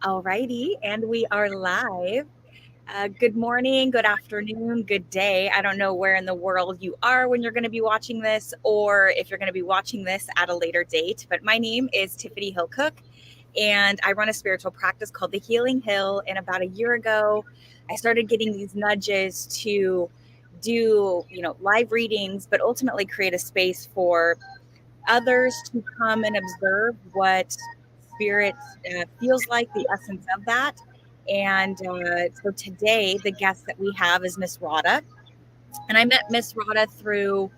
Alrighty, and we are live. Good morning, good afternoon, good day. I don't know where in the world you are when you're going to be watching this, or if you're going to be watching this at a later date. But my name is Tiffany Hillcook, and I run a spiritual practice called the Healing Hill. And about a year ago, I started getting these nudges to do, live readings, but ultimately create a space for others to come and observe what spirit feels like, the essence of that. And so today, the guest that we have is Miss Roda. And I met Miss Roda through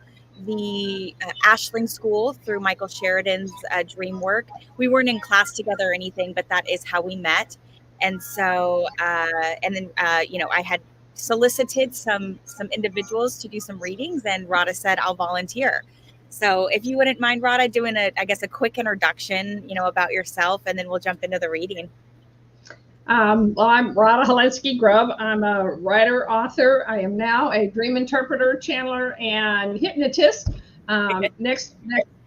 the Ashling School, through Michael Sheridan's dream work. We weren't in class together or anything, but that is how we met. And so, and then, I had solicited some individuals to do some readings, and Rada said, I'll volunteer. So if you wouldn't mind, Rada, doing a quick introduction, about yourself, and then we'll jump into the reading. Well, I'm Roda Halensky Grubb. I'm a writer, author. I am now a dream interpreter, channeler, and hypnotist. The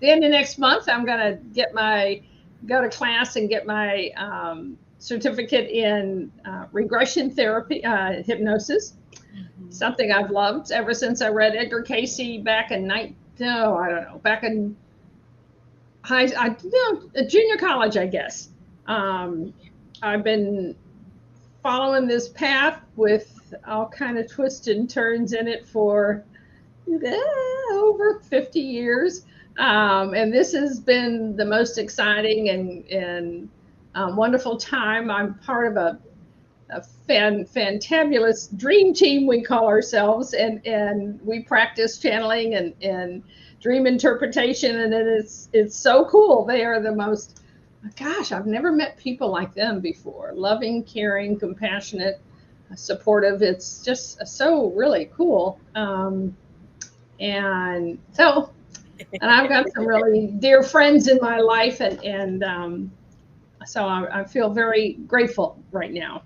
end of next month, I'm going to go to class and get my certificate in regression therapy, hypnosis. Mm-hmm. Something I've loved ever since I read Edgar Cayce back in back in junior college, I guess. I've been following this path with all kind of twists and turns in it for over 50 years. And this has been the most exciting and wonderful time. I'm part of a fantabulous dream team, we call ourselves, and we practice channeling and dream interpretation, and it's so cool. They are the most, gosh, I've never met people like them before. Loving, caring, compassionate, supportive. It's just so really cool. And I've got some really dear friends in my life, and so I feel very grateful right now.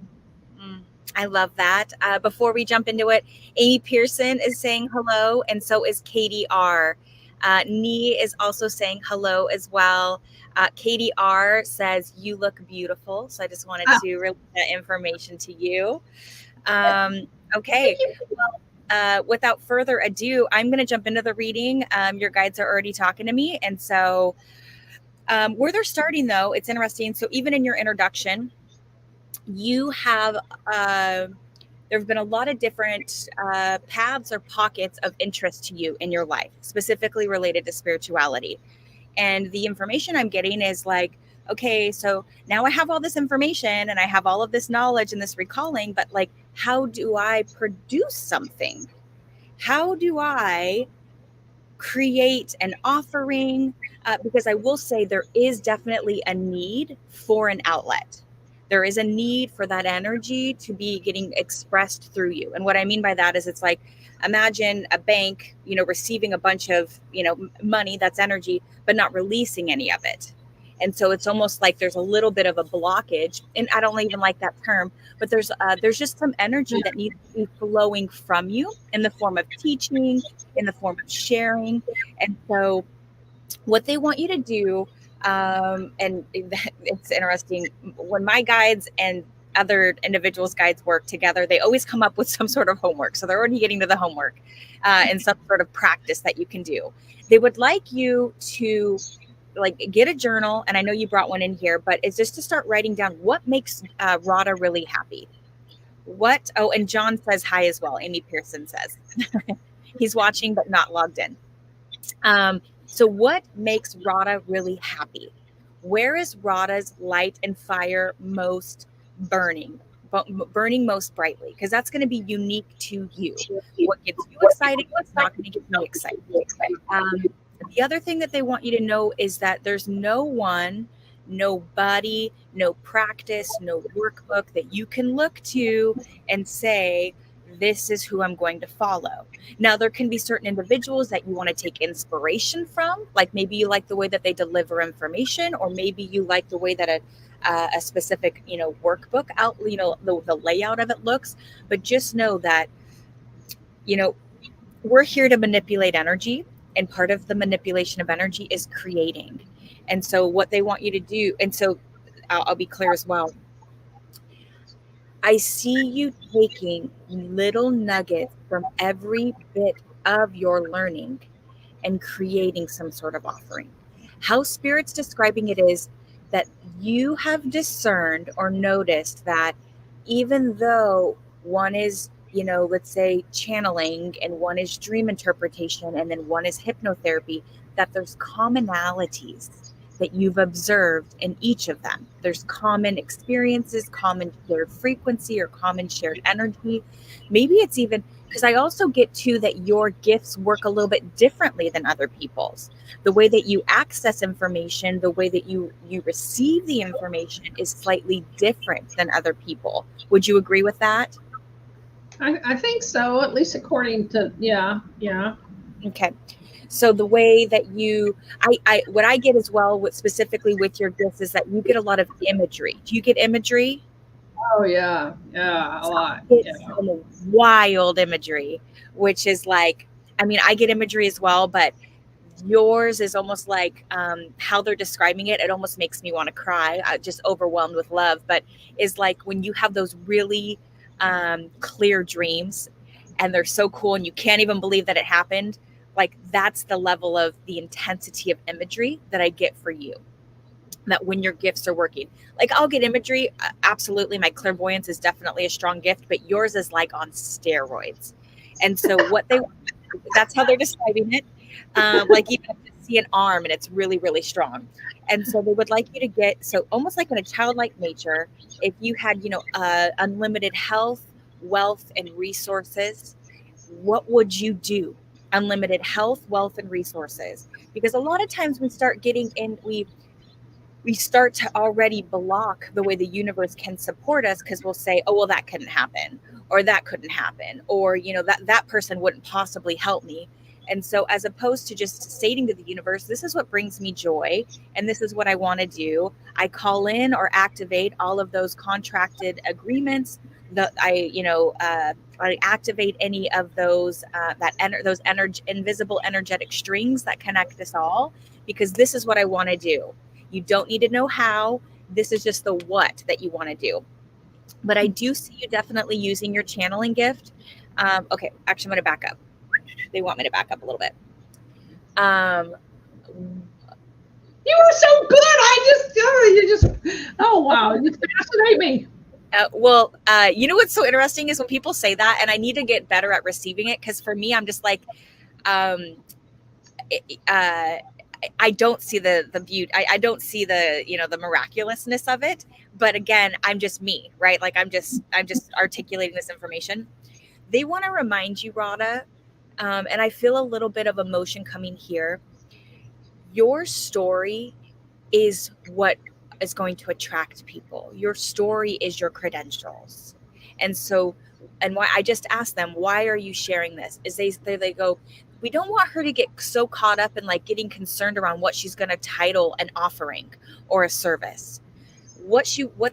I love that. Before we jump into it, Amy Pearson is saying hello, and so is Katie R. Nee is also saying hello as well. Katie R says, you look beautiful. So I just wanted to relay that information to you. Okay. Well, without further ado, I'm going to jump into the reading. Your guides are already talking to me. And so where they're starting, though, it's interesting. So even in your introduction, you have there have been a lot of different paths or pockets of interest to you in your life, specifically related to spirituality. And the information I'm getting is like, okay, so now I have all this information and I have all of this knowledge and this recalling, but like, how do I produce something? How do I create an offering? Because I will say there is definitely a need for an outlet. There is a need for that energy to be getting expressed through you. And what I mean by that is it's like, imagine a bank, receiving a bunch of, money, that's energy, but not releasing any of it. And so it's almost like there's a little bit of a blockage. And I don't even like that term, but there's just some energy that needs to be flowing from you in the form of teaching, in the form of sharing. And so what they want you to do, and it's interesting, when my guides and other individuals' guides work together, they always come up with some sort of homework. So they're already getting to the homework and some sort of practice that you can do. They would like you to get a journal, and I know you brought one in here, but it's just to start writing down what makes Rada really happy. And John says hi as well. Amy Pearson says he's watching but not logged in. So what makes Rada really happy? Where is Rada's light and fire most burning most brightly? Because that's going to be unique to you. What gets you excited, what's not going to get you excited. The other thing that they want you to know is that there's no one, nobody, no practice, no workbook that you can look to and say, this is who I'm going to follow. Now, there can be certain individuals that you want to take inspiration from, like maybe you like the way that they deliver information, or maybe you like the way that a specific, workbook out, the layout of it looks. But just know that, we're here to manipulate energy, and part of the manipulation of energy is creating. And so what they want you to do, and so I'll be clear as well. I see you taking little nuggets from every bit of your learning and creating some sort of offering. How Spirit's describing it is that you have discerned or noticed that even though one is, let's say channeling and one is dream interpretation and then one is hypnotherapy, that there's commonalities that you've observed in each of them. There's common experiences, common shared frequency, or common shared energy. Maybe it's even because I also get too that your gifts work a little bit differently than other people's. The way that you access information, the way that you receive the information is slightly different than other people. Would you agree with that? I think so, at least according to, yeah, yeah. Okay. So the way that I what I get as well, with specifically with your gifts, is that you get a lot of imagery. Do you get imagery? Oh, yeah, yeah, a lot. Yeah. It's some wild imagery, which is like, I mean, I get imagery as well, but yours is almost like how they're describing it. It almost makes me want to cry, just overwhelmed with love. But is like when you have those really clear dreams and they're so cool and you can't even believe that it happened. Like that's the level of the intensity of imagery that I get for you, that when your gifts are working. Like I'll get imagery, absolutely. My clairvoyance is definitely a strong gift, but yours is like on steroids. And so that's how they're describing it. Like even if you see an arm and it's really, really strong. And so they would like you to get, so almost like in a childlike nature, if you had, unlimited health, wealth, and resources, what would you do? Unlimited health, wealth, and resources. Because a lot of times we start getting in, we start to already block the way the universe can support us because we'll say, oh, well, that couldn't happen, or that couldn't happen, or, that person wouldn't possibly help me. And so, as opposed to just stating to the universe, this is what brings me joy, and this is what I want to do, I call in or activate all of those contracted agreements. I activate any of those invisible energetic strings that connect us all, because this is what I want to do. You don't need to know how. This is just the what that you want to do. But I do see you definitely using your channeling gift. Okay, actually, I'm going to back up. They want me to back up a little bit. Um, You were so good. Oh, wow. You fascinate me. you know what's so interesting is when people say that, and I need to get better at receiving it, because for me, I'm just like, um, uh, I don't see the beauty. I don't see the miraculousness of it. But again, I'm just me, right? Like I'm just articulating this information. They want to remind you, Rhoda, and I feel a little bit of emotion coming here. Your story is what is going to attract people. Your story is your credentials. And so, and why I just asked them, why are you sharing this? Is they go, we don't want her to get so caught up in like getting concerned around what she's going to title an offering or a service. What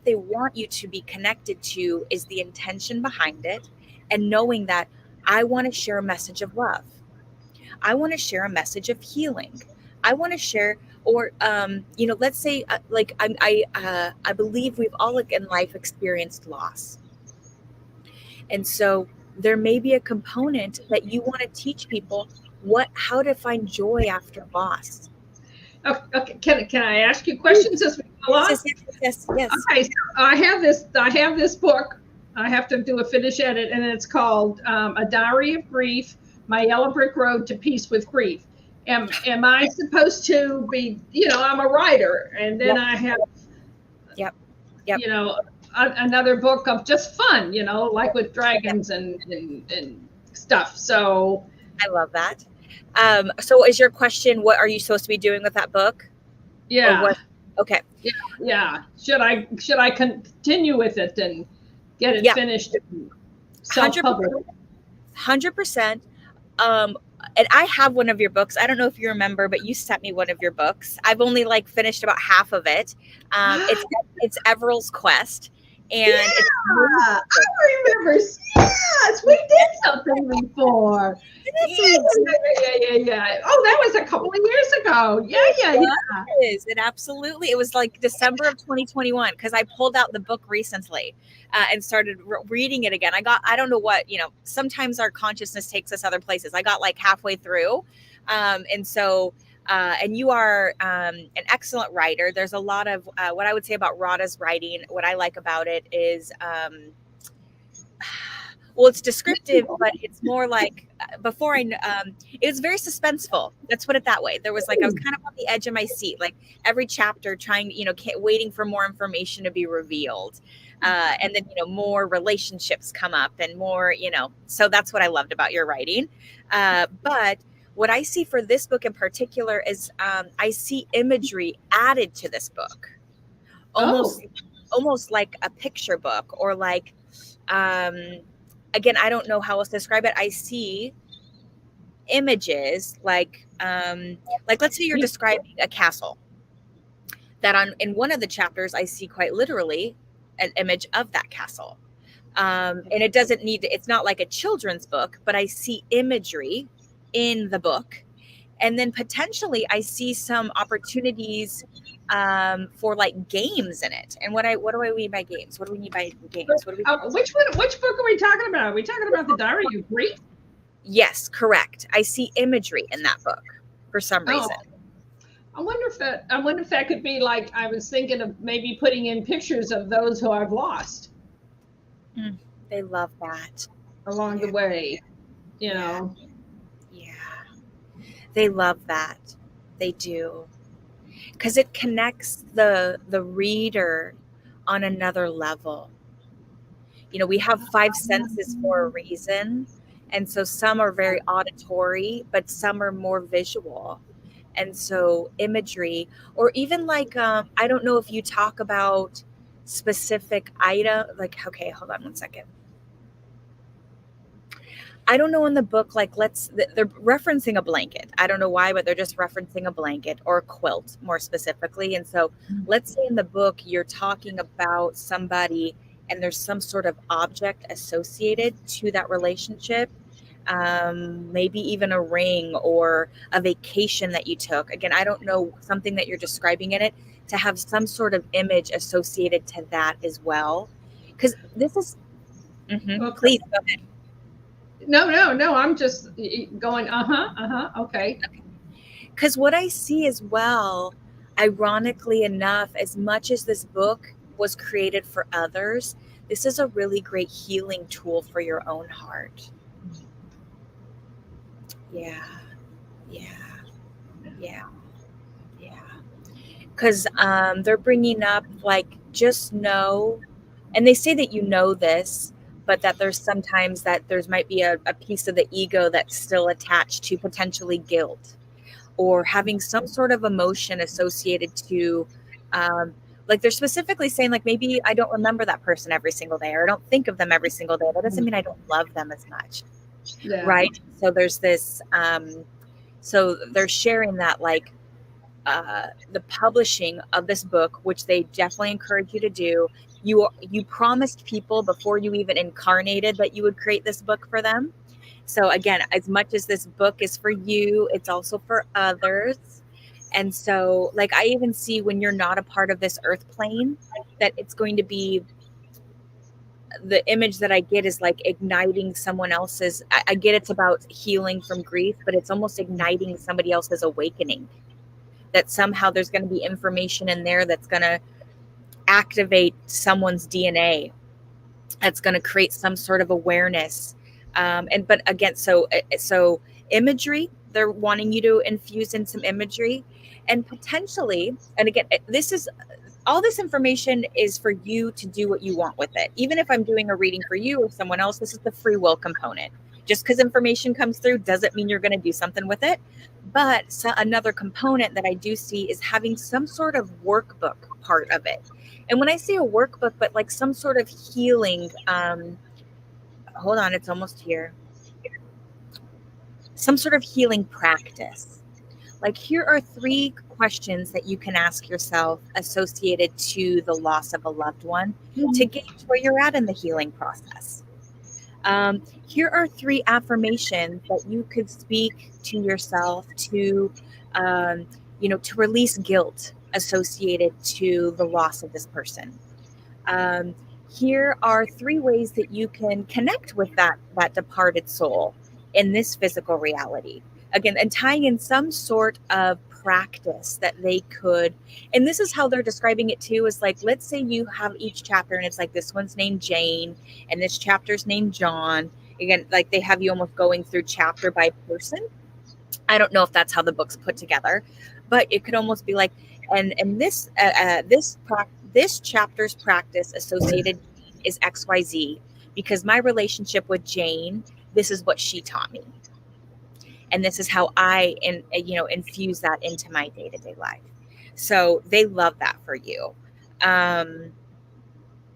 they want you to be connected to is the intention behind it, and knowing that I want to share a message of love. I want to share a message of healing. I want to share, or let's say, like I believe we've all in life experienced loss, and so there may be a component that you want to teach people how to find joy after loss. Okay, can I ask you questions as we go Yes, along? yes, yes, yes, yes. Okay, so I have this book. I have to do a finish edit, and it's called A Diary of Grief: My Yellow Brick Road to Peace with Grief. Am I supposed to be? I'm a writer, and then Yep, I have yep, yep, you know another book of just fun, like with yep. dragons and stuff. So I love that. So is your question, what are you supposed to be doing with that book? Or yeah, what? Okay. yeah, yeah. Should I continue with it and get it Yeah. finished and 100%. self-published? 100%. Um, and I have one of your books. I don't know if you remember, but you sent me one of your books. I've only like finished about half of it. It's Everill's Quest. and it's amazing. Yeah, I remember. Yes, we did something before. Yes, Yeah, we yeah, did. yeah, yeah, yeah, yeah. Oh, that was a couple of years ago. Yeah, It yeah, yeah. was. It absolutely. It was like December of 2021 because I pulled out the book recently and started reading it again. I don't know what, sometimes our consciousness takes us other places. I got like halfway through. And so, and you are an excellent writer. There's a lot of what I would say about Rhoda's writing. What I like about it is, well, it's descriptive, but it's more like it was very suspenseful. Let's put it that way. There was like I was Ooh. kind of on the edge of my seat, like every chapter trying, waiting for more information to be revealed. And then, more relationships come up and more, so that's what I loved about your writing. But what I see for this book in particular is I see imagery added to this book, Oh, almost almost like a picture book or like um again, I don't know how else to describe it. I see images like let's say you're you, describing a castle that on in one of the chapters I see quite literally an image of that castle. And it doesn't need to, it's not like a children's book, but I see imagery in the book. And then potentially I see some opportunities for like games in it. And what do I mean by games? What do we mean by games? What do we which one? Which book are we talking about? Are we talking about the Diary of Grief? Yes, correct. I see imagery in that book for some Oh, reason. I wonder if that could be like I was thinking of maybe putting in pictures of those who I've lost Mm, they love that. along the Yeah, way. You yeah, know. yeah. They love that. They do. Because it connects the reader on another level. We have five senses for a reason. And so some are very auditory, but some are more visual. And so imagery, or even like, I don't know if you talk about specific item, like, okay, hold on one second. I don't know in the book, like they're referencing a blanket. I don't know why, but they're just referencing a blanket or a quilt more specifically. And so let's say in the book, you're talking about somebody and there's some sort of object associated to that relationship. Maybe even a ring or a vacation that you took. Again, I don't know something that you're describing in it to have some sort of image associated to that as well. Because this is, Okay. please go ahead. No, no, no. I'm just going. Uh huh. Uh huh. Okay. Because what I see as well, ironically enough, as much as this book was created for others, this is a really great healing tool for your own heart. Yeah, yeah, yeah, yeah. Because they're bringing up, like, just know, and they say that you know this, but that there's sometimes that there's might be a piece of the ego that's still attached to potentially guilt or having some sort of emotion associated to um, like they're specifically saying like maybe I don't remember that person every single day or I don't think of them every single day. That doesn't mean I don't love them as much, Yeah. right? So there's this so they're sharing that like the publishing of this book, which they definitely encourage you to do. You promised people before you even incarnated that you would create this book for them. So again, as much as this book is for you, it's also for others. And so, like, I even see when you're not a part of this earth plane, that it's going to be the image that I get is like igniting someone else's. I get it's about healing from grief, but it's almost igniting somebody else's awakening. That somehow there's going to be information in there that's going to activate someone's DNA, that's going to create some sort of awareness. And but again, so imagery, they're wanting you to infuse in some imagery and potentially, and again, this is all this information is for you to do what you want with it. Even if I'm doing a reading for you or someone else, this is the free will component. Just because information comes through doesn't mean you're going to do something with it. But another component that I do see is having some sort of workbook part of it. And when I say a workbook, but like some sort of healing, hold on, it's almost here. Some sort of healing practice, Like, here are three questions that you can ask yourself associated to the loss of a loved one to Mhm. gauge where you're at in the healing process. Here are three affirmations that you could speak to yourself to, um, to release guilt associated to the loss of this person. Um, Here are three ways that you can connect with that departed soul in this physical reality. Again, and tying in some sort of practice that they could, and this is how they're describing it too, is like, let's say you have each chapter and it's like this one's named Jane and this chapter's named John. Again, like they have you almost going through chapter by person. I don't know if that's how the book's put together, but it could almost be like, and this chapter's practice associated is XYZ because my relationship with Jane, this is what she taught me, and this is how I infuse that into my day to day life. So they love that for you. Um,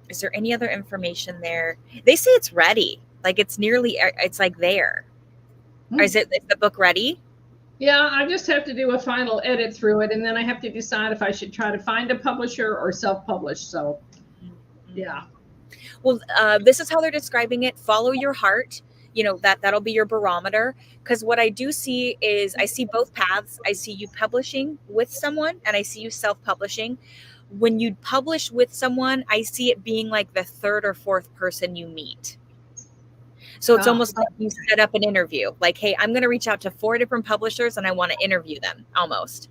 is there any other information there? They say it's ready, like it's nearly, it's like there. Or Hmm. is the book ready? Yeah, I just have to do a final edit through it, and then I have to decide if I should try to find a publisher or self-publish. So, yeah. Well, this is how they're describing it. Follow your heart. That'll be your barometer. Because what I do see is I see both paths. I see you publishing with someone, and I see you self-publishing. When you publish with someone, I see it being like the third or fourth person you meet. So it's Ah, almost like you set up an interview. Like, hey, I'm going to reach out to four different publishers, and I want to interview them almost.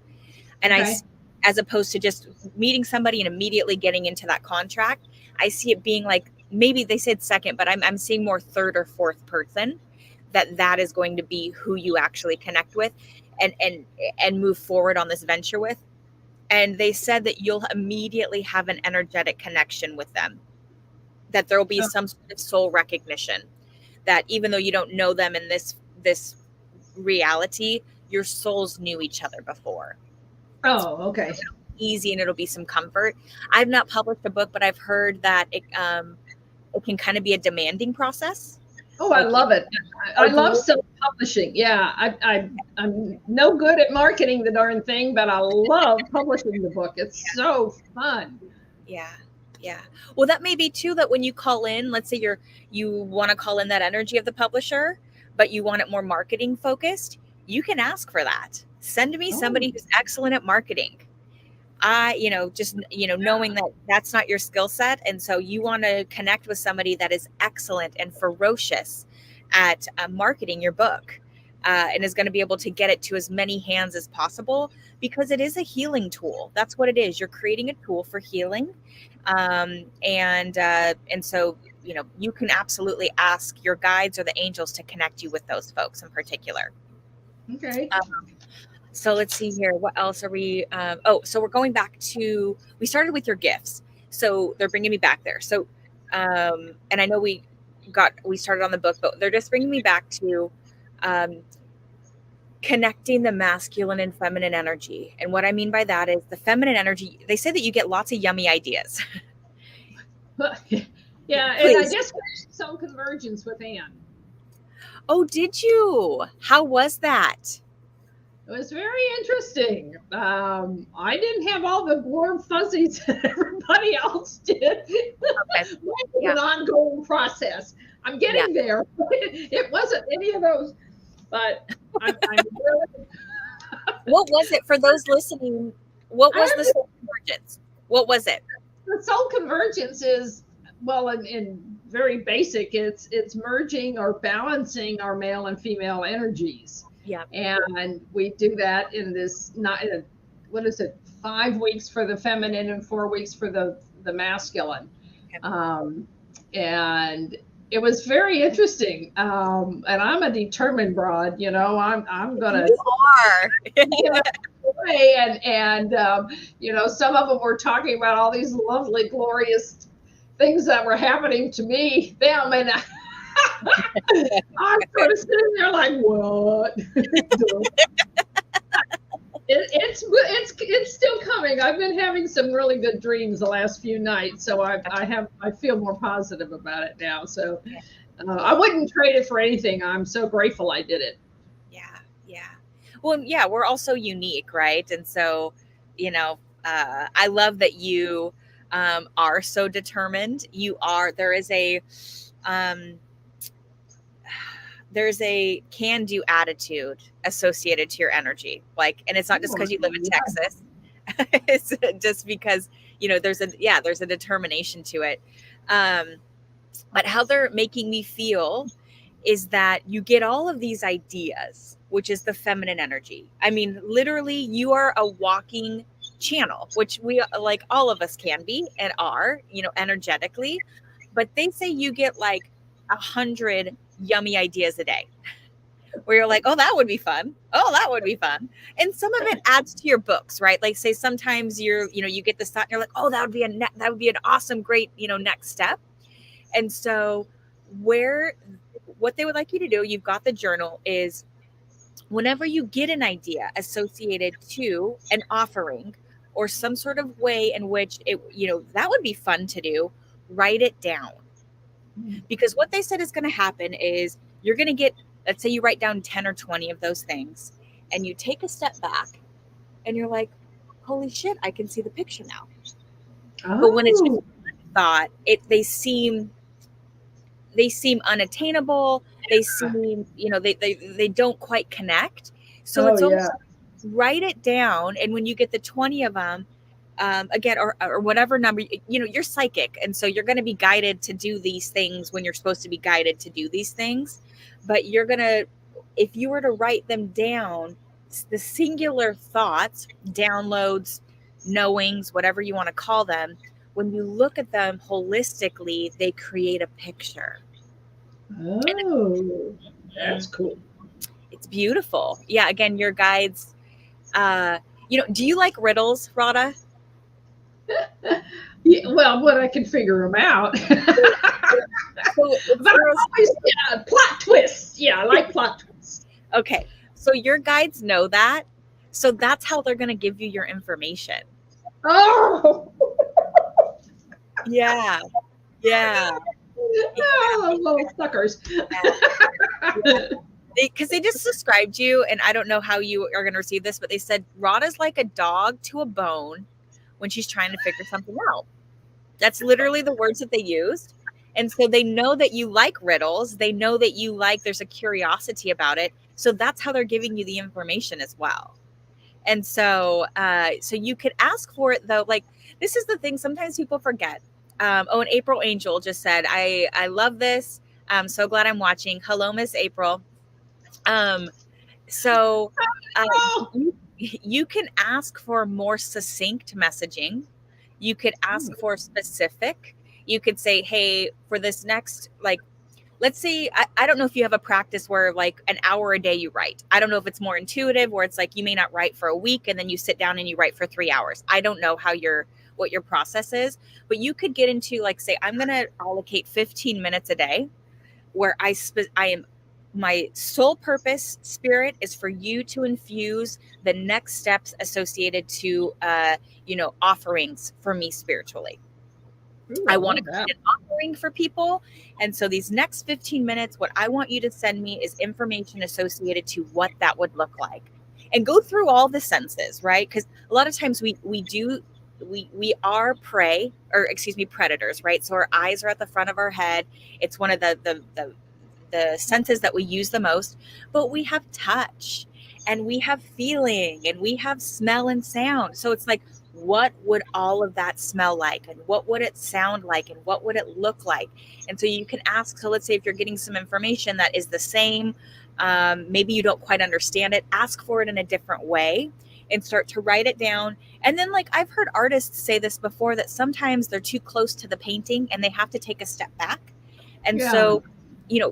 And okay. as opposed to just meeting somebody and immediately getting into that contract, I see it being like, maybe they said second, but I'm seeing more third or fourth person, that is going to be who you actually connect with and move forward on this venture with. And they said that you'll immediately have an energetic connection with them, that there will be Oh, some sort of soul recognition, that even though you don't know them in this reality, your souls knew each other before. okay. Easy, and it'll be some comfort. I've not published a book, but I've heard that it can kind of be a demanding process. Oh, I Like, love it. I oh, do love you? self-publishing. Yeah, I'm no good at marketing the darn thing, but I love publishing the book. It's so fun. Yeah, yeah. Well, that may be too that when you call in, let's say you want to call in that energy of the publisher, but you want it more marketing focused. You can ask for that. Send me Oh, somebody who's excellent at marketing. Just, knowing that that's not your skill set. And so you want to connect with somebody that is excellent and ferocious at marketing your book, and is going to be able to get it to as many hands as possible, because it is a healing tool. That's what it is. You're creating a tool for healing. And so, you can absolutely ask your guides or the angels to connect you with those folks in particular. okay. So let's see here. What else are we? So we're going back to, we started with your gifts. So they're bringing me back there. So, and I know we started on the book, but they're just bringing me back to um, connecting the masculine and feminine energy. And what I mean by that is the feminine energy, they say that you get lots of yummy ideas. Yeah, and I Please. just finished some convergence with Anne. Oh, did you? How was that? It was very interesting. I didn't have all the warm fuzzies that everybody else did. Okay. Mine was Yeah. an ongoing process. I'm Yeah. getting there. It wasn't any of those, but I'm really. What was it for those listening? What was the I soul convergence? What was it? The soul convergence is, well, in very basic, it's merging or balancing our male and female energies, Yeah. and we do that in this, not in a, what is it, 5 weeks for the feminine and 4 weeks for the masculine. Okay. And it was very interesting. And I'm a determined broad, I'm gonna You are. get away. And some of them were talking about all these lovely, glorious things that were happening to them, and I'm sort of sitting there like, what? It's still coming. I've been having some really good dreams the last few nights, so I feel more positive about it now. So I wouldn't trade it for anything. I'm so grateful I did it. Yeah, yeah. Well, yeah, we're also unique, right? And so, I love that you are so determined. There is um, there's a can do attitude associated to your energy. Like, and it's not just Oh, because you live in yeah. Texas, it's just because, there's a determination to it. Um, but how they're making me feel is that you get all of these ideas, which is the feminine energy. I mean, literally, you are a walking channel, which we, like, all of us can be and are, energetically. But they say you get like 100 yummy ideas a day where you're like, oh, that would be fun. Oh, that would be fun. And some of it adds to your books, right? Like, say sometimes you get this thought and you're like, oh, that would be an awesome, great, next step. And so, where what they would like you to do, you've got the journal, is whenever you get an idea associated to an offering or some sort of way in which that would be fun to do, write it down. Because what they said is going to happen is you're going to get, let's say you write down 10 or 20 of those things and you take a step back and you're like, holy shit, I can see the picture now. But when it's just Oh, thought, they seem unattainable. They seem, they don't quite connect. So oh it's almost yeah. like, write it down. And when you get the 20 of them, again, or whatever number, you're psychic. And so you're going to be guided to do these things when you're supposed to be guided to do these things. But if you were to write them down, the singular thoughts, downloads, knowings, whatever you want to call them, when you look at them holistically, they create a picture. Oh, that's Mm, cool. it's beautiful. Yeah. Again, your guides. Do you like riddles, Rada? Yeah, well, when I can figure them out. So But it's I girls. always, yeah, plot twists. Yeah, I like plot twists. Okay. So your guides know that. So that's how they're going to give you your information. Oh, Yeah. Yeah. oh, little suckers. Yeah. Because they just described you, and I don't know how you are going to receive this, but they said Rada's like a dog to a bone when she's trying to figure something out. That's literally the words that they used. And so they know that you like riddles. They know that there's a curiosity about it. So that's how they're giving you the information as well. And so you could ask for it though. Like, this is the thing. Sometimes people forget. And April Angel just said, I love this. I'm so glad I'm watching. Hello, Miss April. Um, so uh, Oh, you can ask for more succinct messaging. You could ask for specific. You could say, hey, for this next, like, let's say, I don't know if you have a practice where like an hour a day you write. I don't know if it's more intuitive, where it's like you may not write for a week and then you sit down and you write for 3 hours. I don't know what your process is, but you could get into, like, say, I'm going to allocate 15 minutes a day where I am, my sole purpose, spirit, is for you to infuse the next steps associated to offerings for me spiritually. ooh, I I want to love that. create an offering for people. And so these next 15 minutes, what I want you to send me is information associated to what that would look like. And go through all the senses, right? Because a lot of times we are prey, or excuse me, predators, right? So our eyes are at the front of our head. It's one of the senses that we use the most, but we have touch and we have feeling and we have smell and sound. So it's like, what would all of that smell like, and what would it sound like, and what would it look like? And so you can ask. So let's say if you're getting some information that is the same, maybe you don't quite understand it, ask for it in a different way and start to write it down. And then, like, I've heard artists say this before, that sometimes they're too close to the painting and they have to take a step back. And Yeah. so,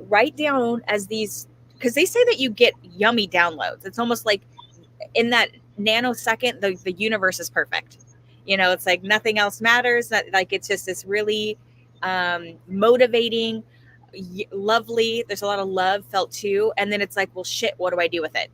write down as these, because they say that you get yummy downloads. It's almost like in that nanosecond, the universe is perfect. It's like nothing else matters. That, like, it's just this really motivating, lovely. There's a lot of love felt too. And then it's like, well, shit, what do I do with it?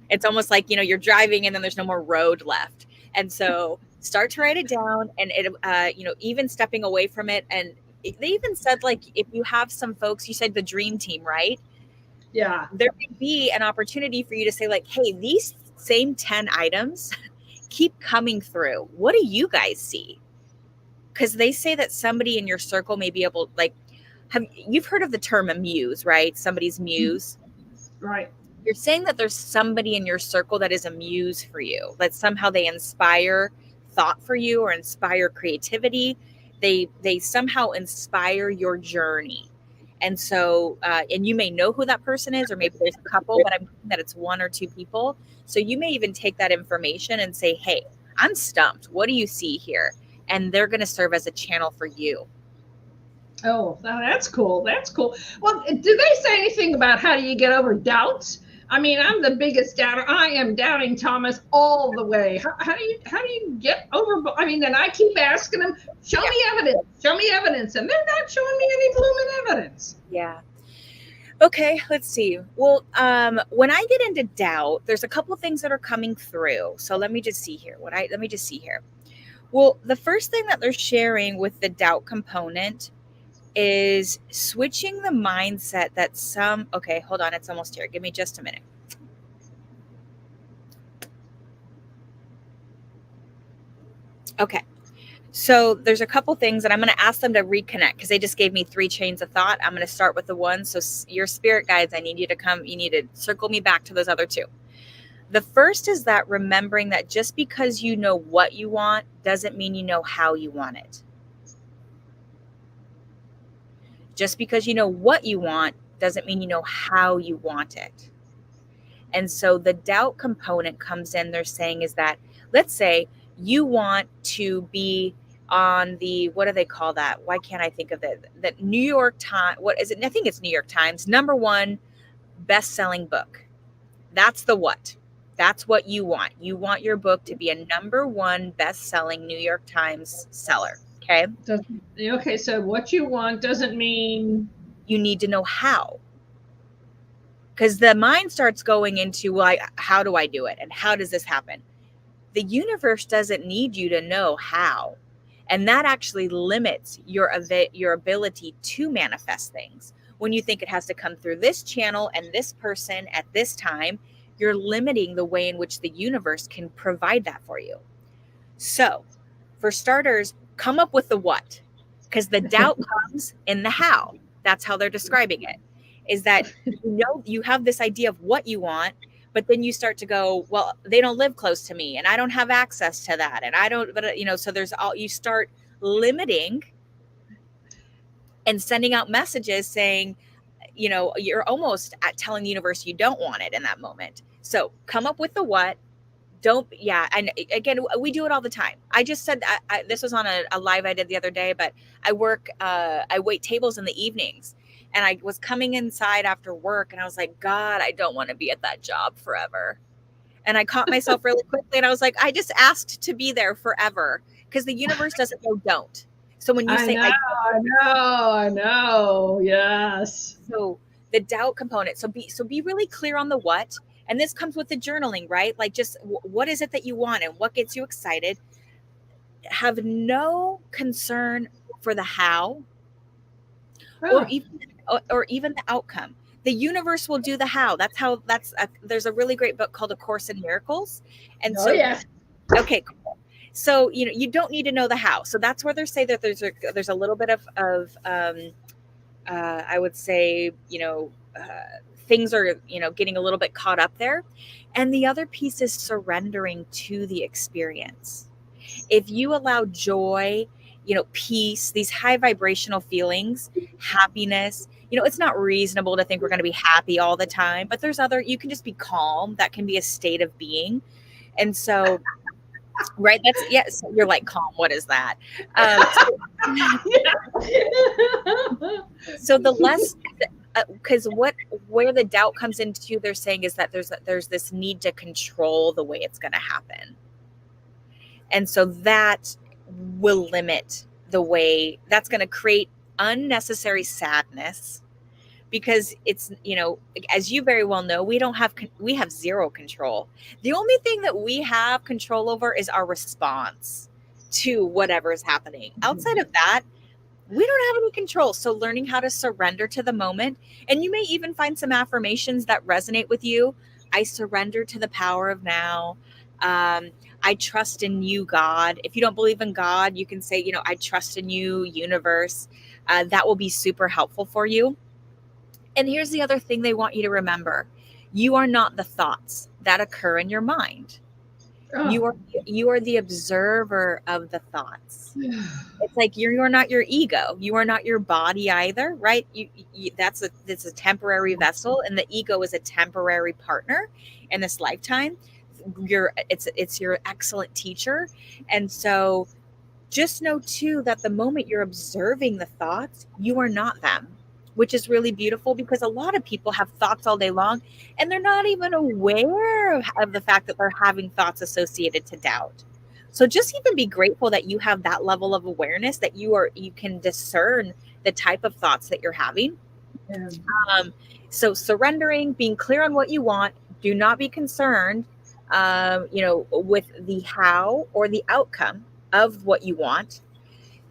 It's almost like, you're driving and then there's no more road left. And so start to write it down, and it, even stepping away from it. And they even said, like, if you have some folks, you said the dream team, right? Yeah. There may be an opportunity for you to say, like, hey, these same 10 items keep coming through. What do you guys see? Because they say that somebody in your circle may be able, like, you've heard of the term a muse, right? Somebody's muse. Right. You're saying that there's somebody in your circle that is a muse for you, that somehow they inspire thought for you or inspire creativity. They somehow inspire your journey. And so, and you may know who that person is, or maybe there's a couple, but I'm thinking that it's one or two people. So you may even take that information and say, hey, I'm stumped. What do you see here? And they're going to serve as a channel for you. Oh, that's cool. That's cool. Well, do they say anything about how do you get over doubts? I mean, I'm the biggest doubter. I am doubting Thomas all the way. How do you get over? I mean, then I keep asking them, show me evidence, and they're not showing me any blooming evidence. Yeah. Okay, let's see. Well, when I get into doubt, there's a couple things that are coming through. So let me just see here. Let me just see here. Well, the first thing that they're sharing with the doubt component is switching the mindset that okay, hold on, it's almost here. Give me just a minute. Okay. So there's a couple things that I'm going to ask them to reconnect because they just gave me 3 chains of thought. I'm going to start with the one. So your spirit guides, I need you to come, you need to circle me back to those other 2. The first is that remembering that just because you know what you want doesn't mean you know how you want it. Just because you know what you want doesn't mean you know how you want it. And so the doubt component comes in, they're saying is that, let's say you want to be on the, what do they call that? Why can't I think of it? The New York Times, what is it? I think it's New York Times, #1 best-selling book. That's the what. That's what you want. You want your book to be a #1 best-selling New York Times seller. Okay. Okay, so what you want doesn't mean You need to know how. Because the mind starts going into, well, how do I do it? And how does this happen? The universe doesn't need you to know how. And that actually limits your ability to manifest things. When you think it has to come through this channel and this person at this time, you're limiting the way in which the universe can provide that for you. So, for starters, come up with the what, because the doubt comes in the how. That's how they're describing it. Is that you have this idea of what you want, but then you start to go, well, they don't live close to me, and I don't have access to that, and I don't, but so there's you start limiting and sending out messages saying, you're almost at telling the universe you don't want it in that moment. So come up with the what. Don't, yeah. And again, we do it all the time. I just said, this was on a live I did the other day, but I wait tables in the evenings, and I was coming inside after work and I was like, God, I don't want to be at that job forever. And I caught myself really quickly and I was like, I just asked to be there forever, because the universe doesn't know don't. So when you I say, know, I know, yes. so the doubt component, so be really clear on the what. And this comes with the journaling, right? Like, just what is it that you want and what gets you excited? Have no concern for the how, or Oh, even the outcome. The universe will do the how. There's a really great book called A Course in Miracles. And oh so, yes. okay, cool. So, you don't need to know the how. So that's where they say that there's a little bit of I would say, things are, getting a little bit caught up there. And the other piece is surrendering to the experience. If you allow joy, peace, these high vibrational feelings, happiness, it's not reasonable to think we're going to be happy all the time, but you can just be calm. That can be a state of being. And so, right, yes, you're like, calm, what is that? So the less, because where the doubt comes into, they're saying is that there's this need to control the way it's going to happen. And so that will limit the way, that's going to create unnecessary sadness, because it's, as you very well know, we have zero control. The only thing that we have control over is our response to whatever is happening. Outside of that, We don't have any control. So learning how to surrender to the moment, and you may even find some affirmations that resonate with you. I surrender to the power of now. Um, I trust in you, God. If you don't believe in God, you can say, I trust in you, universe. That will be super helpful for you. And here's the other thing they want you to remember: you are not the thoughts that occur in your mind. Oh. You are the observer of the thoughts. It's like you're not your ego. You are not your body either, right? It's a temporary vessel, and the ego is a temporary partner in this lifetime. It's your excellent teacher, and so just know too that the moment you're observing the thoughts, you are not them, which is really beautiful because a lot of people have thoughts all day long and they're not even aware of the fact that they're having thoughts associated to doubt. So just even be grateful that you have that level of awareness, that you can discern the type of thoughts that you're having. Yeah. um, so surrendering, being clear on what you want, do not be concerned with the how or the outcome of what you want.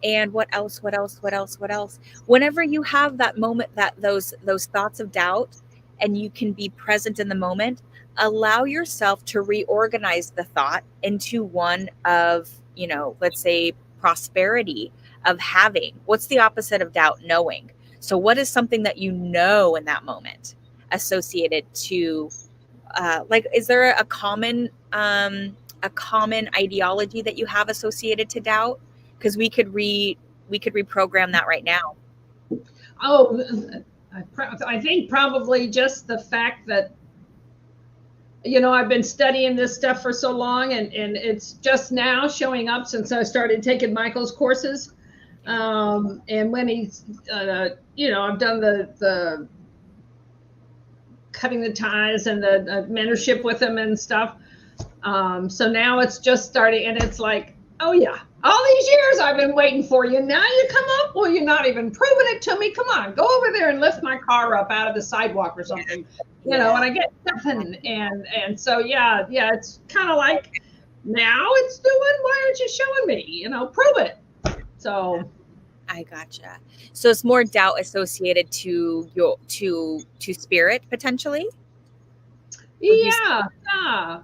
And what else, what else, what else, what else? Whenever you have that moment, that those thoughts of doubt, and you can be present in the moment, allow yourself to reorganize the thought into one of, let's say, prosperity, of having. What's the opposite of doubt? Knowing. So what is something that you know in that moment associated to, like, is there a common ideology that you have associated to doubt? Because we could reprogram that right now. Oh, I think probably just the fact that, I've been studying this stuff for so long, and it's just now showing up since I started taking Michael's courses. And when he's, I've done the cutting the ties and the mentorship with him and stuff. So now it's just starting, and it's like, oh yeah, all these years I've been waiting for you. Now you come up. Well, you're not even proving it to me. Come on, go over there and lift my car up out of the sidewalk or something. And I get nothing. And so yeah, it's kind of like, now it's doing. Why aren't you showing me? Prove it. So I gotcha. So it's more doubt associated to your to spirit potentially, or do you? yeah, yeah,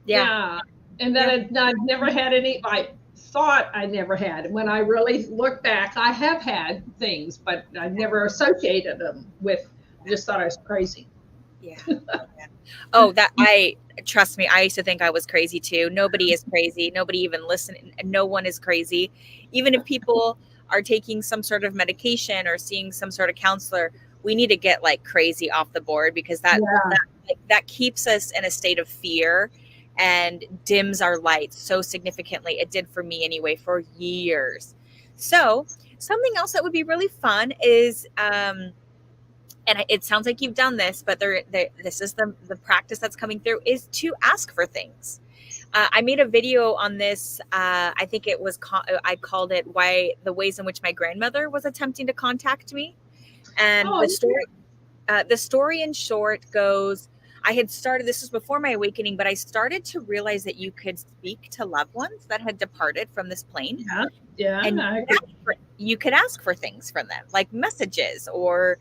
Yeah, yeah. And yeah. then I've never had any. I thought I never had. When I really look back, I have had things, but I never associated them with. I just thought I was crazy. Yeah. Yeah. Oh, that I trust me, I used to think I was crazy too. Nobody is crazy. Nobody even listening. No one is crazy. Even if people are taking some sort of medication or seeing some sort of counselor, we need to get like crazy off the board, because that Yeah. that that keeps us in a state of fear and dims our lights so significantly. It did for me anyway for years. So, something else that would be really fun is and it sounds like you've done this, but this is the practice that's coming through, is to ask for things. I made a video on this. I think I called it "Why the Ways in Which My Grandmother Was Attempting to Contact Me," and Oh, the story in short goes. I had started. This was before my awakening, but I started to realize that you could speak to loved ones that had departed from this plane, yeah, yeah. and you could ask for things from them, like messages or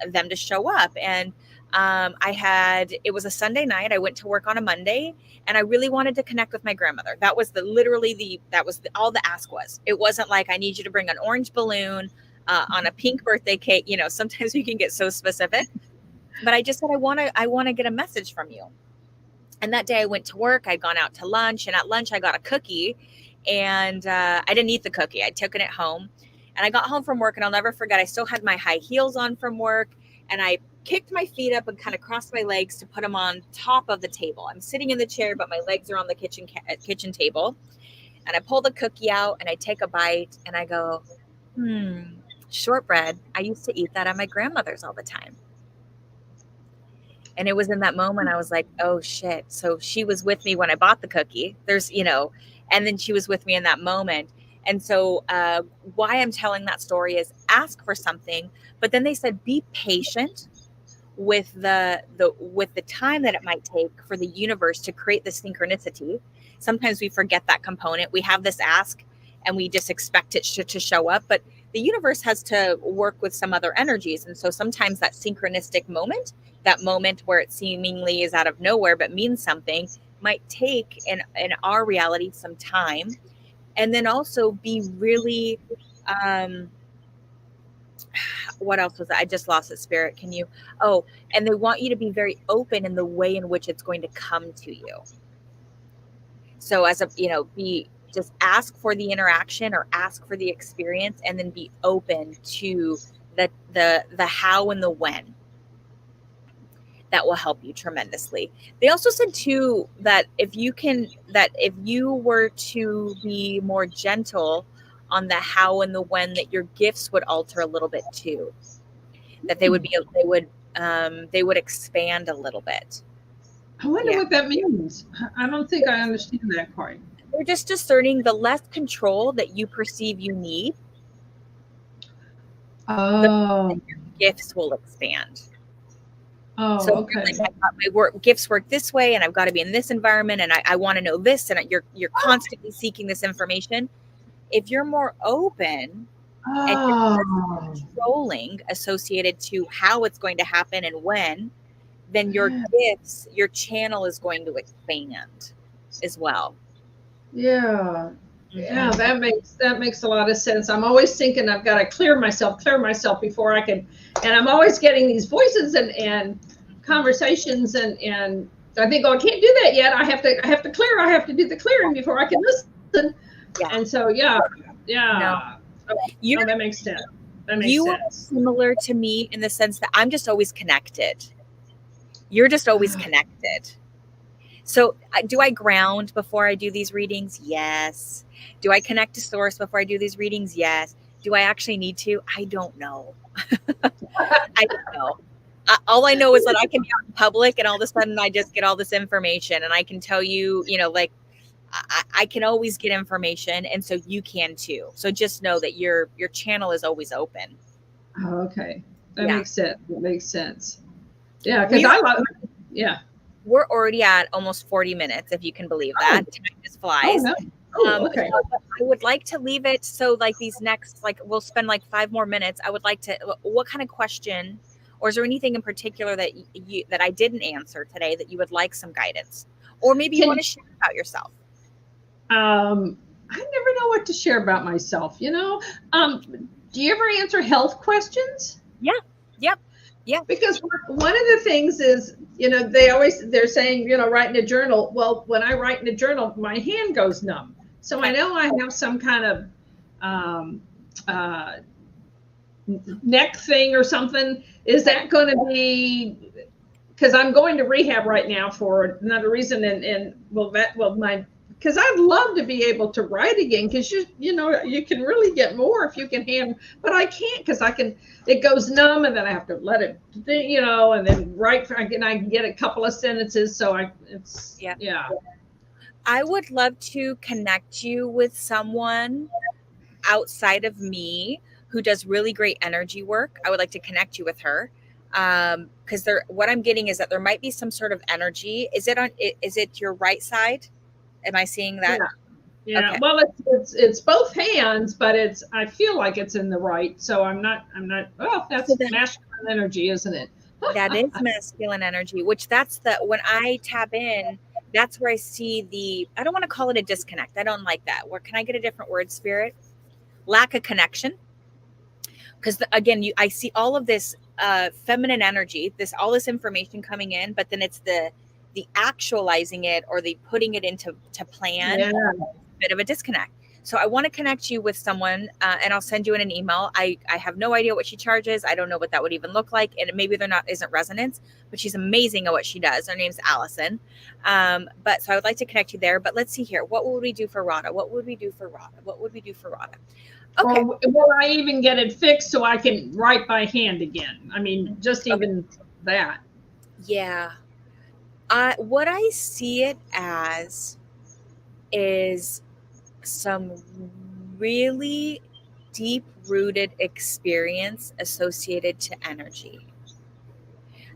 them to show up. And it was a Sunday night. I went to work on a Monday, and I really wanted to connect with my grandmother. That was all the ask was. It wasn't like, I need you to bring an orange balloon on a pink birthday cake. Sometimes we can get so specific, but I just said, I want to get a message from you. And that day I went to work. I'd gone out to lunch, and at lunch I got a cookie, and I didn't eat the cookie. I'd taken it home, and I got home from work, and I'll never forget. I still had my high heels on from work, and I kicked my feet up and kind of crossed my legs to put them on top of the table. I'm sitting in the chair, but my legs are on the kitchen table, and I pull the cookie out, and I take a bite, and I go, shortbread. I used to eat that at my grandmother's all the time. And it was in that moment I was like, oh shit. So she was with me when I bought the cookie. And then she was with me in that moment. And so why I'm telling that story is, ask for something, but then they said, be patient with the time that it might take for the universe to create the synchronicity. Sometimes we forget that component. We have this ask and we just expect it to show up, but the universe has to work with some other energies. And so sometimes that synchronistic moment, that moment where it seemingly is out of nowhere but means something, might take in our reality some time. And then also be really, um, what else was that? I just lost it, spirit. Can you? Oh, and they want you to be very open in the way in which it's going to come to you. So as a, be, just ask for the interaction or ask for the experience, and then be open to the how and the when. That will help you tremendously. They also said too that if you were to be more gentle on the how and the when, that your gifts would alter a little bit too. That they would expand a little bit. I wonder Yeah. what that means. I don't think I understand that part. They're just discerning the less control that you perceive you need, the Oh, gifts will expand. So oh, if you're okay. like, I've got my gifts work this way, and I've got to be in this environment, and I want to know this, and you're constantly seeking this information. If you're more open and you're less Oh, controlling associated to how it's going to happen and when, then your gifts, your channel is going to expand as well. yeah. Yeah, Hmm. that makes a lot of sense. I'm always thinking I've got to clear myself before I can, and I'm always getting these voices and conversations and I think, oh, I can't do that yet. I have to do the clearing before I can listen. Yeah. And so yeah, No, yeah. Oh, you're oh, that makes sense. That makes you are sense. similar to me in the sense that I'm just always connected. You're just always connected. So, do I ground before I do these readings? Yes. Do I connect to source before I do these readings? Yes. Do I actually need to? I don't know. I don't know. All I know is that I can be out in public, and all of a sudden I just get all this information, and I can tell you, like, I can always get information, and so you can too. So just know that your channel is always open. Oh, okay. That Yeah. makes sense. That makes sense. Yeah, because We I love. Yeah. we're already at almost 40 minutes, if you can believe that. Oh. Time just Oh flies. no. Oh, okay. So I would like to leave it so, like, these next, like, we'll spend like 5 more minutes. I would like to, what kind of question, or is there anything in particular that that I didn't answer today that you would like some guidance, or maybe you Can want to share about yourself? I never know what to share about myself. Do you ever answer health questions? Yeah. Yep. Yeah. Because one of the things is, they're saying, write in a journal. Well, when I write in a journal, my hand goes numb. So I Okay. know I have some kind of um, uh, neck thing or something. Is Okay. that going to be? Because I'm going to rehab right now for another reason, and my because I'd love to be able to write again, because you can really get more if you can hand, but I can't, because it goes numb, and then I have to let it, and then write. I can get a couple of sentences, so it's Yeah. yeah. I would love to connect you with someone outside of me who does really great energy work. I would like to connect you with her. Because what I'm getting is that there might be some sort of energy. Is it your right side? Am I seeing that? Yeah. Yeah, Okay. well, it's both hands, but I feel like it's in the right, so I'm not. Well, So that's that masculine energy, isn't it? that is masculine energy, which that's when I tap in, that's where I see I don't want to call it a disconnect. I don't like that. Where can I get a different word, spirit? Lack of connection. Because again, I see all of this feminine energy, all this information coming in, but then it's the actualizing it, or the putting it into plan, Yeah. bit of a disconnect. So I want to connect you with someone, and I'll send you in an email. I have no idea what she charges. I don't know what that would even look like, and maybe there not isn't resonance, but she's amazing at what she does. Her name's Allison. But so I would like to connect you there. But let's see here. What would we do for Rada? What would we do for Rada? What would we do for Rada? Okay. Or will I even get it fixed so I can write by hand again? I mean, just Okay. even that. Yeah. What I see it as is some really deep rooted experience associated to energy.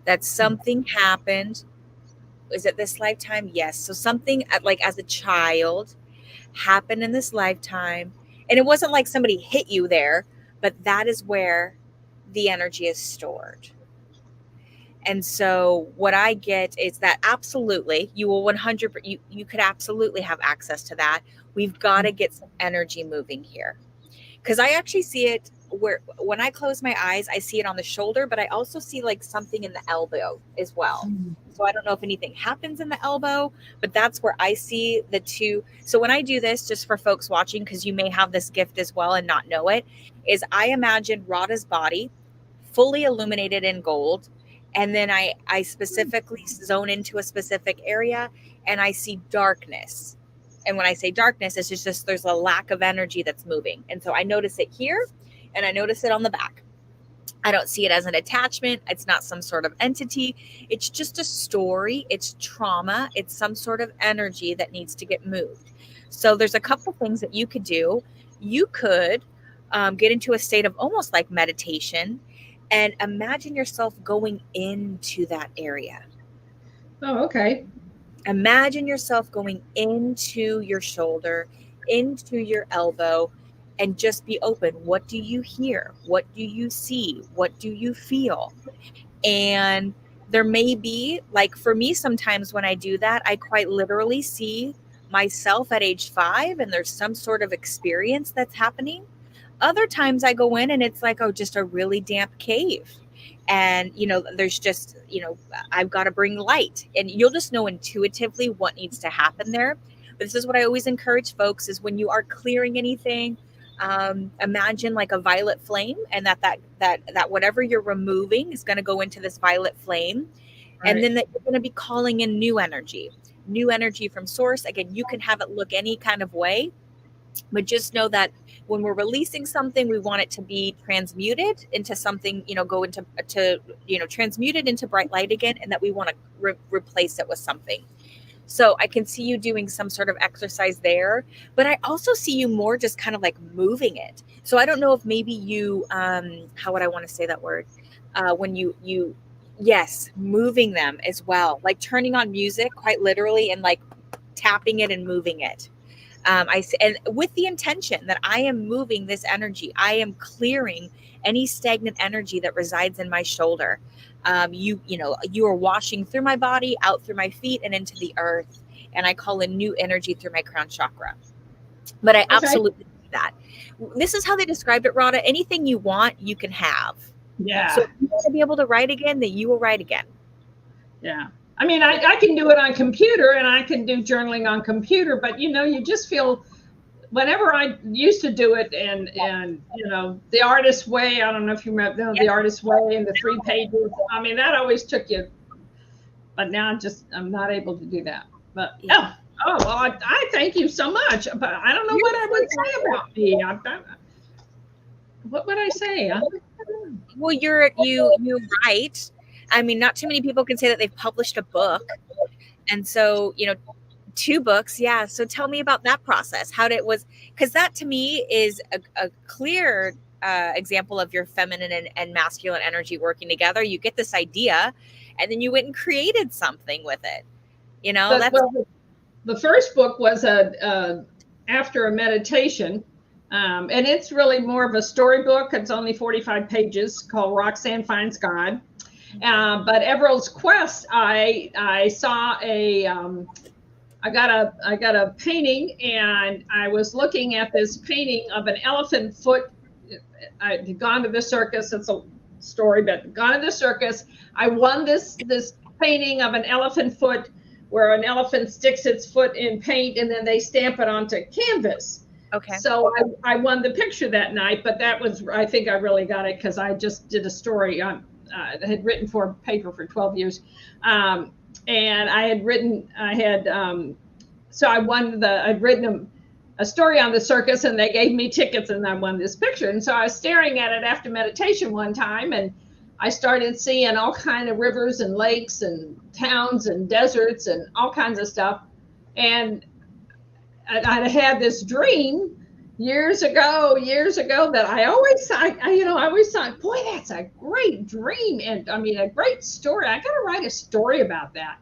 That something happened. Is it this lifetime? Yes. So something like as a child happened in this lifetime. And it wasn't like somebody hit you there, but that is where the energy is stored. And so what I get is that absolutely you will 100 you could absolutely have access to that. We've got to get some energy moving here. Because I actually see it where when I close my eyes, I see it on the shoulder, but I also see like something in the elbow as well. So I don't know if anything happens in the elbow, but that's where I see the two. So when I do this, just for folks watching, because you may have this gift as well and not know it, is I imagine Rhoda's body fully illuminated in gold. And then I specifically zone into a specific area and I see darkness. And when I say darkness, it's just there's a lack of energy that's moving. And so I notice it here and I notice it on the back. I don't see it as an attachment. It's not some sort of entity. It's just a story. It's trauma. It's some sort of energy that needs to get moved. So there's a couple things that you could do. You could get into a state of almost like meditation and imagine yourself going into that area. Oh, okay. Imagine yourself going into your shoulder, into your elbow, and just be open. What do you hear? What do you see? What do you feel? And there may be, like for me, sometimes when I do that, I quite literally see myself at age 5, and there's some sort of experience that's happening. Other times I go in and it's like, oh, just a really damp cave. And, there's just, I've got to bring light. And you'll just know intuitively what needs to happen there. But this is what I always encourage folks is when you are clearing anything, imagine like a violet flame, and that whatever you're removing is going to go into this violet flame. Right. And then that you're going to be calling in new energy from source. Again, you can have it look any kind of way, but just know that when we're releasing something, we want it to be transmuted into something, go into transmuted into bright light again, and that we want to replace it with something. So I can see you doing some sort of exercise there, but I also see you more just kind of like moving it. So I don't know if maybe you, how would I want to say that word? When yes, moving them as well, like turning on music quite literally and like tapping it and moving it. And with the intention that I am moving this energy, I am clearing any stagnant energy that resides in my shoulder. You are washing through my body, out through my feet, and into the earth. And I call in new energy through my crown chakra. But I absolutely do that. This is how they described it, Rhoda. Anything you want, you can have. Yeah. So if you want to be able to write again, then you will write again. Yeah. I mean, I can do it on computer and I can do journaling on computer, but you just feel whenever I used to do it and the artist way, I don't know if you remember the artist way and the 3 pages. I mean, that always took you, but now I'm not able to do that. But well, I thank you so much. But I don't know what I would say about me. What would I say? Well, you write. I mean, not too many people can say that they've published a book. And so, 2 books. Yeah. So tell me about that process. Because that to me is a clear example of your feminine and masculine energy working together. You get this idea and then you went and created something with it. The first book was after a meditation. And it's really more of a storybook. It's only 45 pages, called Roxanne Finds God. But Everald's Quest, I saw I got a painting, and I was looking at this painting of an elephant foot. I'd gone to the circus. It's a story, but gone to the circus. I won this painting of an elephant foot, where an elephant sticks its foot in paint, and then they stamp it onto canvas. Okay. So I won the picture that night, but I think I really got it because I just did a story on. Had written for paper for 12 years. And I'd written a story on the circus, and they gave me tickets, and I won this picture. And so I was staring at it after meditation one time, and I started seeing all kinds of rivers and lakes and towns and deserts and all kinds of stuff. And I had this dream years ago that I always thought, boy, that's a great dream. And I mean, a great story. I got to write a story about that.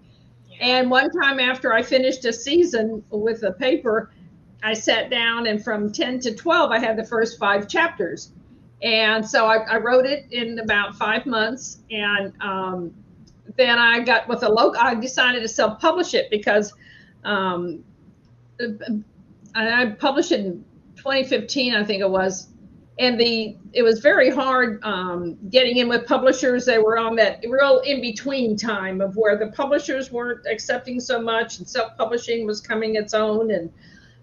Yeah. And one time after I finished a season with the paper, I sat down, and from 10 to 12, I had the first 5 chapters. And so I wrote it in about 5 months. And then I got with a local, I decided to self publish it because um, I published it in 2015, I think it was. And it was very hard getting in with publishers. They were on that real in between time of where the publishers weren't accepting so much, and self publishing was coming its own.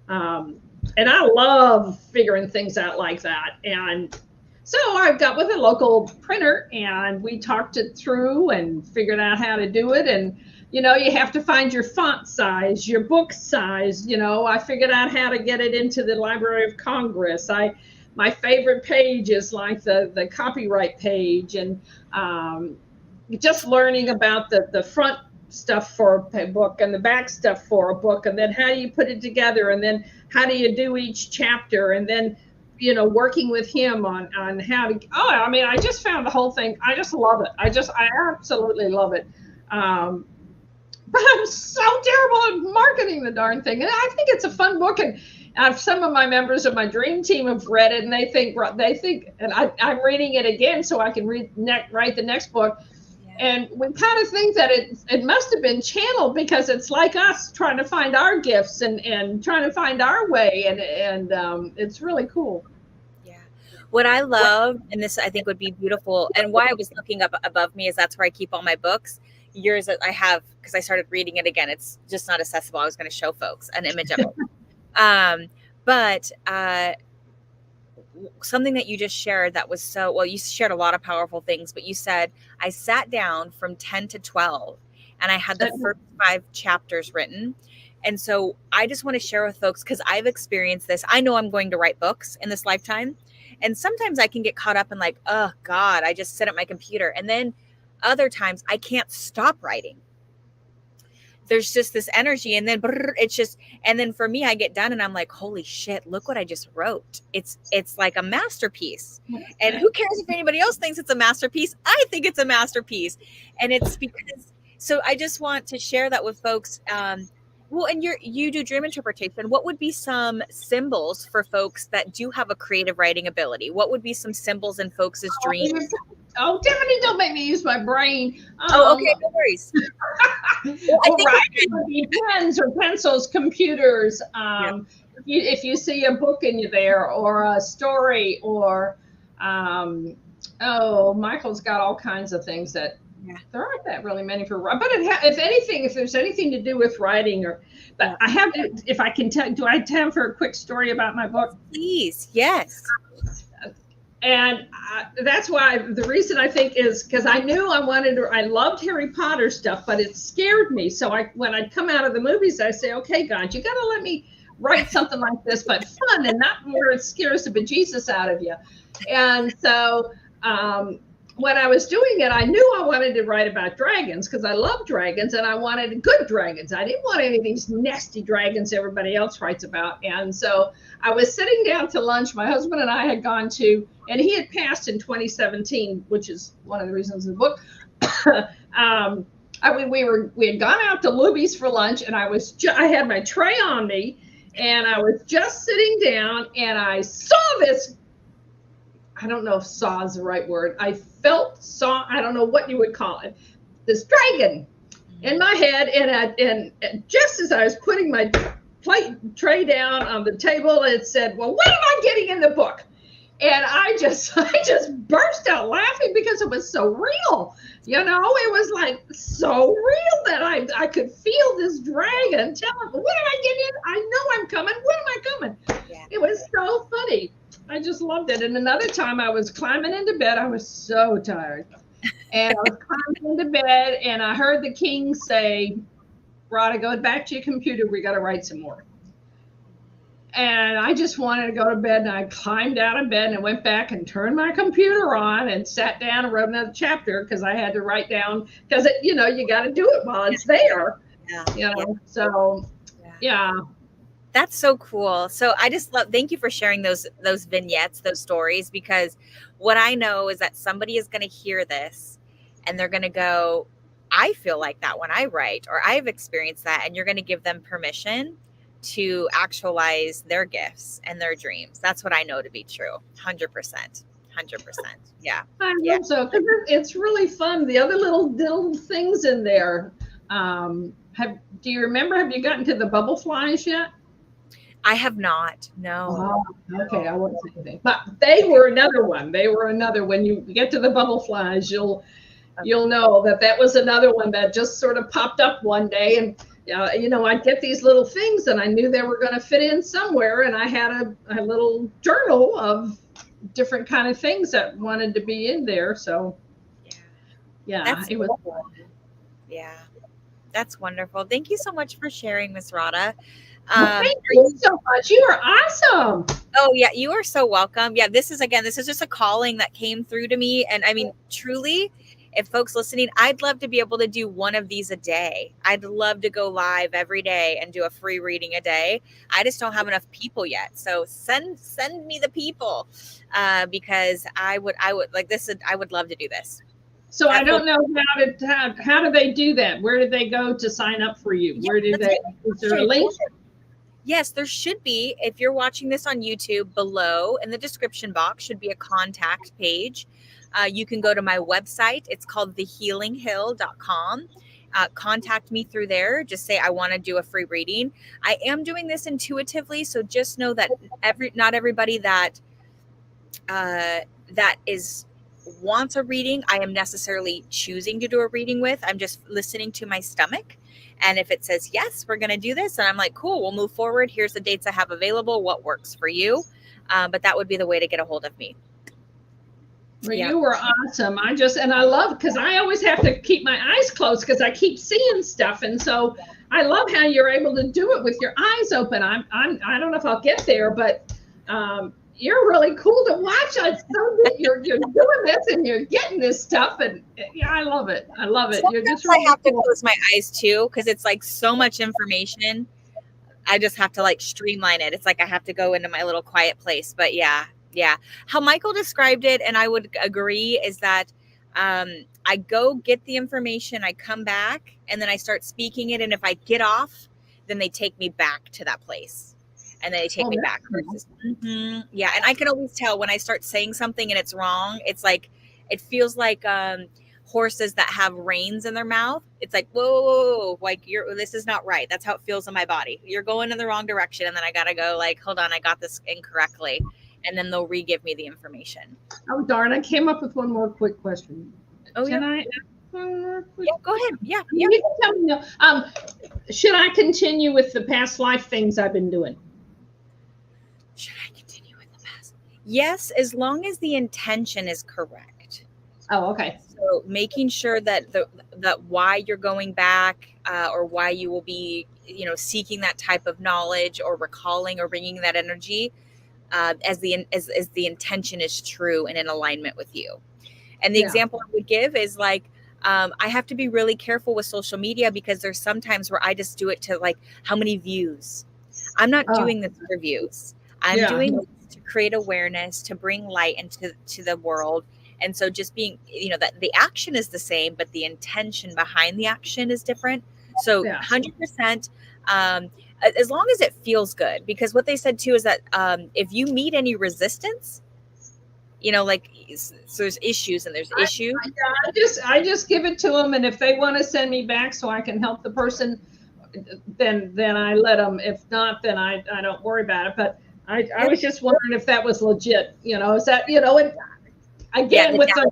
Um, and I love figuring things out like that. And so I got with a local printer and we talked it through and figured out how to do it. And, you have to find your font size, your book size. I figured out how to get it into the Library of Congress. My favorite page is like the copyright page, and just learning about the front stuff for a book and the back stuff for a book, and then how do you put it together, and then how do you do each chapter, and then working with him on how to. I mean, I just found the whole thing. I just love it. I absolutely love it. But I'm so terrible at marketing the darn thing, and I think it's a fun book. And some of my members of my dream team have read it, and they think, and I'm reading it again so I can write the next book. And we kind of think that it must have been channeled because it's like us trying to find our gifts and trying to find our way. And it's really cool. Yeah. What I love, and this I think would be beautiful, and why I was looking up above me is that's where I keep all my books. Yours I have, because I started reading it again. It's just not accessible. I was going to show folks an image of it. But something that you just shared that was so, well, you shared a lot of powerful things, but you said, I sat down from 10 to 12 and I had the first 5 chapters written. And so I just want to share with folks, because I've experienced this. I know I'm going to write books in this lifetime. And sometimes I can get caught up in like, oh God, I just sit at my computer. And then other times I can't stop writing. There's just this energy, and then it's just, and then for me, I get done and I'm like, holy shit, look what I just wrote. It's like a masterpiece. And who cares if anybody else thinks it's a masterpiece? I think it's a masterpiece. And it's because, so I just want to share that with folks. Well, and you do dream interpretation. What would be some symbols for folks that do have a creative writing ability? What would be some symbols in folks' dreams? Oh, Tiffany, don't make me use my brain. Okay, no worries. Well, writing would be pens or pencils, computers. If you see a book in there, or a story, or Michael's got all kinds of things that there aren't that really many for. But if anything, if there's anything to do with writing, but I have to, if I can tell, do I have time for a quick story about my book? Please, yes. And that's why the reason I think is because I knew I loved Harry Potter stuff, but it scared me. So when I'd come out of the movies, I say, okay, God, you got to let me write something like this, but fun and not where it scares the bejesus out of you. And so when I was doing it, I knew I wanted to write about dragons because I love dragons and I wanted good dragons. I didn't want any of these nasty dragons everybody else writes about. And so I was sitting down to lunch. My husband and I had gone to, and he had passed in 2017, which is one of the reasons in the book. We had gone out to Luby's for lunch, and I had my tray on me, and I was just sitting down, and I saw this. I don't know if saw is the right word. I saw, I don't know what you would call it, this dragon in my head. And just as I was putting my tray down on the table, it said, well, what am I getting in the book? And I just burst out laughing because it was so real. It was like so real that I could feel this dragon telling me, what am I getting in? I know I'm coming. When am I coming? Yeah. It was so funny. I just loved it. And another time I was climbing into bed. I was so tired. And I was climbing into bed and I heard the king say, Roda, go back to your computer. We got to write some more. And I just wanted to go to bed. And I climbed out of bed and went back and turned my computer on and sat down and wrote another chapter because I had to write down because, you got to do it while it's there. So, yeah. That's so cool. So I just thank you for sharing those vignettes, those stories, because what I know is that somebody is going to hear this and they're going to go, I feel like that when I write, or I've experienced that. And you're going to give them permission to actualize their gifts and their dreams. That's what I know to be true. 100%. 100%. Yeah. I Yeah. hope so, because it's really fun. The other little things in there. Do you remember? Have you gotten to the bubble flies yet? I have not. No. Oh, okay, No. I won't say anything. But they Okay. were another one. They were another. When you get to the bubble flies, you'll Okay. know that that was another one that just sort of popped up one day. And I'd get these little things, and I knew they were going to fit in somewhere. And I had a little journal of different kind of things that wanted to be in there. So Yeah. yeah, That's it was. so cool. Yeah. That's wonderful. Thank you so much for sharing, Miss Rada. Well, Are thank you you? so much. You are awesome. Oh yeah, you are so welcome. Yeah, this is just a calling that came through to me, and I mean, truly, if folks listening, I'd love to be able to do one of these a day. I'd love to go live every day and do a free reading a day. I just don't have enough people yet, so send me the people, because I would like this. I would love to do this. So I Have folks. don't know how do they do that? Where do they go to sign up for you? Yeah, Where do that's a they? good Is there a question. link? Yes, there should be. If you're watching this on YouTube, below in the description box should be a contact page. You can go to my website. It's called thehealinghill.com. Contact me through there. Just say I want to do a free reading. I am doing this intuitively, so just know that not everybody uh, that is wants a reading I am necessarily choosing to do a reading with. I'm just listening to my stomach, and if it says yes, we're going to do this, and I'm like, cool, we'll move forward. Here's the dates I have available, what works for you. But that would be the way to get a hold of me. Well, Yeah. you were awesome. And I love, because I always have to keep my eyes closed because I keep seeing stuff, and so I love how you're able to do it with your eyes open. I don't know if I'll get there, but you're really cool to watch. It's so good. You're doing this and you're getting this stuff, and yeah, I love it. I love it. You're just Sometimes I really have to cool. close my eyes too, because it's like so much information. I just have to like streamline it. It's like I have to go into my little quiet place. But yeah, yeah. How Michael described it, and I would agree, is that I go get the information, I come back, and then I start speaking it. And if I get off, then they take me back to that place. And then they take Oh, me that's back cool. versus, yeah. And I can always tell when I start saying something and it's wrong. It's like, it feels like horses that have reins in their mouth. It's like, whoa, whoa, whoa, whoa, like this is not right. That's how it feels in my body. You're going in the wrong direction. And then I got to go like, hold on, I got this incorrectly. And then they'll re-give me the information. Oh, darn, I came up with one more quick question. Oh yeah. Can I ask one more quick? Yeah, go ahead. Yeah. Yeah. You can tell me no. Should I continue with the past life things I've been doing? Should I continue with the past? Yes, as long as the intention is correct. Oh, okay. So making sure that that why you're going back, or why you will be, seeking that type of knowledge or recalling or bringing that energy, as the intention is true and in alignment with you. And the Yeah. example I would give is like, I have to be really careful with social media, because there's sometimes where I just do it to like how many views. I'm not Oh, doing this for views. I'm yeah. doing this to create awareness, to bring light into the world. And so just being, that the action is the same, but the intention behind the action is different. So Yeah. 100%, as long as it feels good, because what they said too is that if you meet any resistance, like, so there's issues and there's issues. I just give it to them, and if they want to send me back so I can help the person, then I let them. If not, then I don't worry about it. But I was just wondering if that was legit. Is that and Yeah, again with the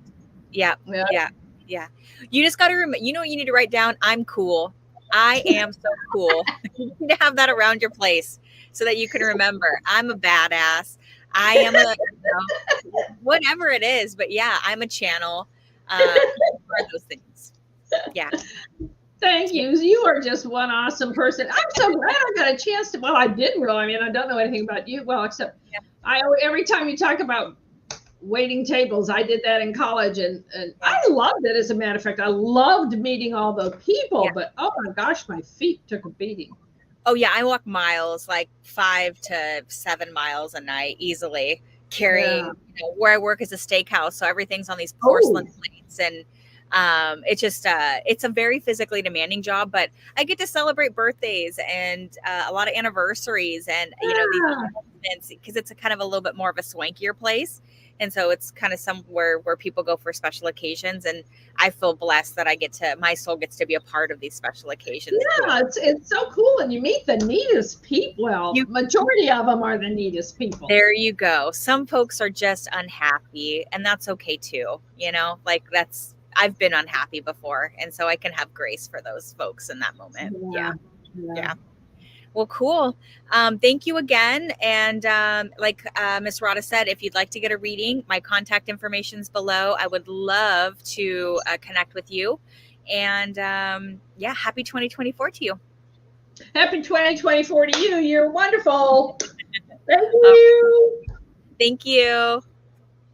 yeah, yeah. yeah, yeah. You just got to remember, what you need to write down? I'm cool. I am so cool. You need to have that around your place so that you can remember I'm a badass. I am whatever it is, but yeah, I'm a channel. Are those things. Yeah. Thank Yeah. you. You are just one awesome person. I'm so glad I got a chance to. Well, I didn't really. I mean, I don't know anything about you. Well, except Yeah. every time you talk about waiting tables, I did that in college, and I loved it. As a matter of fact, I loved meeting all the people. Yeah. But oh my gosh, my feet took a beating. Oh yeah, I walk miles, like 5 to 7 miles a night easily, carrying, Yeah. where I work is a steakhouse, so everything's on these Oh, porcelain plates, and it's just it's a very physically demanding job, but I get to celebrate birthdays and a lot of anniversaries, and these yeah. events, because it's a kind of a little bit more of a swankier place. And so it's kind of somewhere where people go for special occasions. And I feel blessed that my soul gets to be a part of these special occasions too. Yeah, it's so cool, and you meet the neatest people. Well, You majority of them are the neatest people. There you go. Some folks are just unhappy, and that's okay too. Like I've been unhappy before, and so I can have grace for those folks in that moment. Yeah. Yeah, yeah. Yeah. Well, cool. Thank you again. And like Miss Roda said, if you'd like to get a reading, my contact information is below. I would love to connect with you. And yeah, happy 2024 to you. Happy 2024 to you. You're wonderful. Thank you. Thank you.